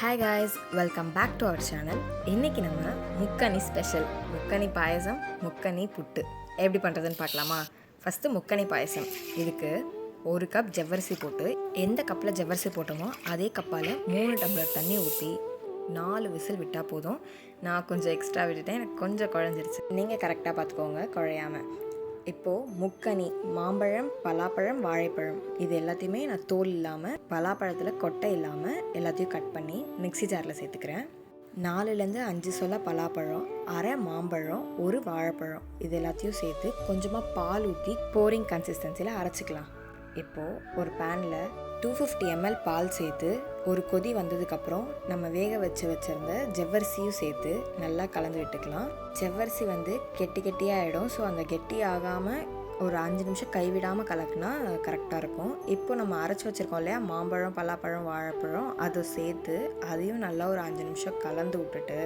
Hi guys, welcome back to our channel. இன்றைக்கி நம்ம முக்கனி special முக்கனி பாயசம், முக்கனி புட்டு எப்படி பண்ணுறதுன்னு பார்க்கலாமா? ஃபஸ்ட்டு முக்கனி பாயசம். இதுக்கு 1 கப் ஜவ்வரிசி போட்டு, எந்த கப்பில் ஜவ்வரிசி போட்டோமோ அதே கப்பால் 3 டம்ளர் தண்ணி ஊற்றி 4 விசில் விட்டால் போதும். நான் கொஞ்சம் எக்ஸ்ட்ரா விட்டுட்டேன், எனக்கு கொஞ்சம் குழஞ்சிருச்சு. நீங்கள் கரெக்டாக பார்த்துக்கோங்க குழையாமல். இப்போது முக்கனி, மாம்பழம், பலாப்பழம், வாழைப்பழம் இது எல்லாத்தையுமே நான் தோல் இல்லாமல், பலாப்பழத்தில் கொட்டை இல்லாமல் எல்லாத்தையும் கட் பண்ணி மிக்ஸி ஜாரில் சேர்த்துக்கிறேன். 4லேருந்து 5 சொல பலாப்பழம், அரை மாம்பழம், ஒரு வாழைப்பழம் இது எல்லாத்தையும் சேர்த்து கொஞ்சமாக பால் ஊற்றி போரிங் கன்சிஸ்டன்சியில் அரைச்சிக்கலாம். இப்போது ஒரு பேனில் 250 ml பால் சேர்த்து ஒரு கொதி வந்ததுக்கப்புறம் நம்ம வேக வச்சுருந்த ஜவ்வரிசியும் சேர்த்து நல்லா கலந்து விட்டுக்கலாம். ஜவ்வரிசி கெட்டி கெட்டியாக ஆகிடும். ஸோ அந்த கெட்டி ஆகாமல் ஒரு 5 நிமிஷம் கைவிடாமல் கலக்குனா கரெக்டாக இருக்கும். இப்போ நம்ம அரைச்சி வச்சுருக்கோம் இல்லையா, மாம்பழம், பலாப்பழம், வாழைப்பழம் அதை சேர்த்து அதையும் நல்லா ஒரு 5 நிமிஷம் கலந்து விட்டுட்டு,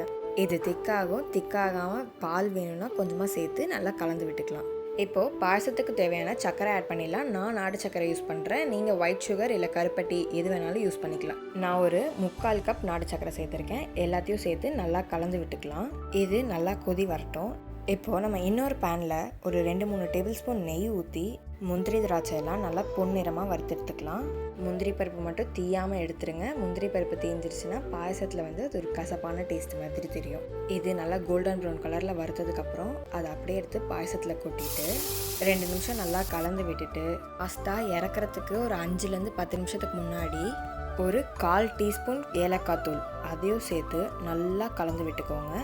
இது திக்காகாமல் பால் வேணும்னா கொஞ்சமாக சேர்த்து நல்லா கலந்து விட்டுக்கலாம். இப்போது பாயசத்துக்கு தேவையான சர்க்கரை ஆட் பண்ணிடலாம். நான் நாட்டு சர்க்கரை யூஸ் பண்ணுறேன். நீங்கள் ஒயிட் சுகர் இல்லை கருப்பட்டி எது வேணாலும் யூஸ் பண்ணிக்கலாம். நான் ஒரு 3/4 கப் நாட்டு சர்க்கரை சேர்த்துருக்கேன். எல்லாத்தையும் சேர்த்து நல்லா கலந்து விட்டுக்கலாம். இது நல்லா கொதி வரட்டும். இப்போது நம்ம இன்னொரு பேனில் ஒரு 2-3 டேபிள் ஸ்பூன் நெய் ஊற்றி முந்திரி திராட்சை எல்லாம் நல்லா பொன்னிறமாக வறுத்தெடுத்துக்கலாம். முந்திரி பருப்பு மட்டும் தீயாமல் எடுத்துருங்க. முந்திரி பருப்பு தீஞ்சிருச்சுன்னா பாயசத்தில் அது ஒரு கசப்பான டேஸ்ட் மாதிரி தெரியும். இது நல்லா கோல்டன் ப்ரௌன் கலரில் வறுத்ததுக்கப்புறம் அதை அப்படியே எடுத்து பாயசத்தில் கொட்டிட்டு 2 நிமிஷம் நல்லா கலந்து விட்டுட்டு, லாஸ்ட்டாக இறக்குறதுக்கு ஒரு 5லேருந்து 10 நிமிஷத்துக்கு முன்னாடி ஒரு 1/4 டீஸ்பூன் ஏலக்காய் தூள் அதையும் சேர்த்து நல்லா கலந்து விட்டுக்கோங்க.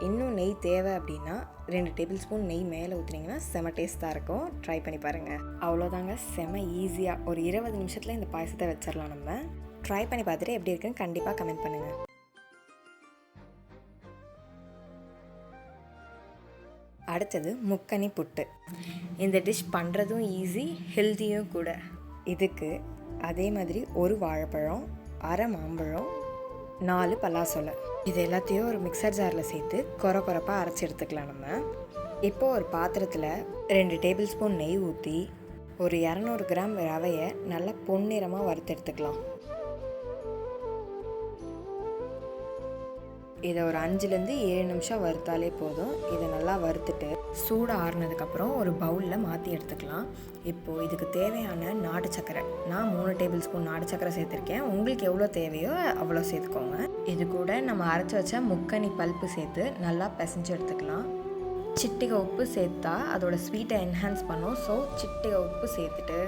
இன்னும் நெய் தேவை அப்படின்னா 2 டேபிள் ஸ்பூன் நெய் மேலே ஊற்றுனீங்கன்னா செம டேஸ்ட்டாக இருக்கும். ட்ரை பண்ணி பாருங்கள். அவ்வளோதாங்க, செம ஈஸியாக ஒரு 20 நிமிஷத்தில் இந்த பாயசத்தை வச்சிடலாம். நம்ம ட்ரை பண்ணி பார்த்துட்டு எப்படி இருக்குன்னு கண்டிப்பாக கமெண்ட் பண்ணுங்கள். அடுத்தது முக்கனி புட்டு. இந்த டிஷ் பண்ணுறதும் ஈஸி, ஹெல்த்தியும் கூட. இதுக்கு அதே மாதிரி ஒரு வாழைப்பழம், அரை மாம்பழம், 4 பலாசொலை இது எல்லாத்தையும் ஒரு மிக்சர் ஜாரில் சேர்த்து கொரப்பாக அரைச்சி எடுத்துக்கலாம். நம்ம இப்போது ஒரு பாத்திரத்தில் 2 டேபிள் ஸ்பூன் நெய் ஊற்றி ஒரு 200 கிராம் ரவையை நல்லா பொன்னிறமாக வறுத்து எடுத்துக்கலாம். இதை ஒரு 5லேருந்து 7 நிமிஷம் வறுத்தாலே போதும். இதை நல்லா வறுத்துட்டு சூடு ஆறுனதுக்கப்புறம் ஒரு பவுலில் மாற்றி எடுத்துக்கலாம். இப்போது இதுக்கு தேவையான நாட்டு சர்க்கரை, நான் 3 டேபிள் ஸ்பூன் நாட்டு சர்க்கரை சேர்த்துருக்கேன். உங்களுக்கு எவ்வளோ தேவையோ அவ்வளோ சேர்த்துக்கோங்க. இது கூட நம்ம அரைச்சி வச்ச முக்கனி பல்ப்பு சேர்த்து நல்லா பிசைஞ்சு எடுத்துக்கலாம். சிட்டிகை உப்பு சேர்த்தா அதோட ஸ்வீட்டை என்ஹான்ஸ் பண்ணும். ஸோ சிட்டிகை உப்பு சேர்த்துட்டு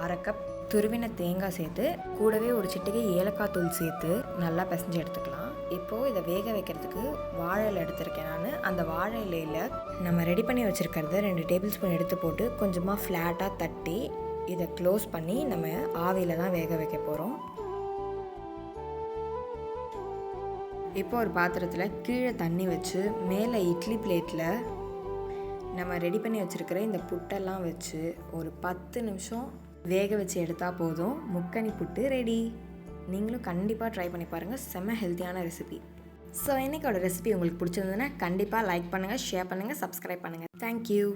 1/2 கப் துருவின தேங்காய் சேர்த்து கூடவே ஒரு சிட்டிகை ஏலக்காய் தூள் சேர்த்து நல்லா பிசைஞ்சு எடுத்துக்கலாம். இப்போது இதை வேக வைக்கிறதுக்கு வாழை இலை எடுத்திருக்கேன் நான். அந்த வாழை இலையில் நம்ம ரெடி பண்ணி வச்சுருக்கிறத 2 டேபிள் ஸ்பூன் எடுத்து போட்டு கொஞ்சமாக ஃப்ளாட்டாக தட்டி இதை க்ளோஸ் பண்ணி நம்ம ஆவியில் தான் வேக வைக்க போகிறோம். இப்போ ஒரு பாத்திரத்தில் கீழே தண்ணி வச்சு மேலே இட்லி பிளேட்டில் நம்ம ரெடி பண்ணி வச்சுருக்கிற இந்த புட்டெல்லாம் வச்சு ஒரு 10 நிமிஷம் வேக வச்சு எடுத்தால் போதும். முக்கனி புட்டு ரெடி. நீங்களும் கண்டிப்பாக ட்ரை பண்ணி பாருங்கள். செம்ம ஹெல்த்தியான ரெசிபி. ஸோ இன்றைக்கோட ரெசிபி உங்களுக்கு பிடிச்சிருந்ததுன்னா கண்டிப்பாக லைக் பண்ணுங்கள், ஷேர் பண்ணுங்கள், சப்ஸ்கிரைப் பண்ணுங்கள். தேங்க்யூ.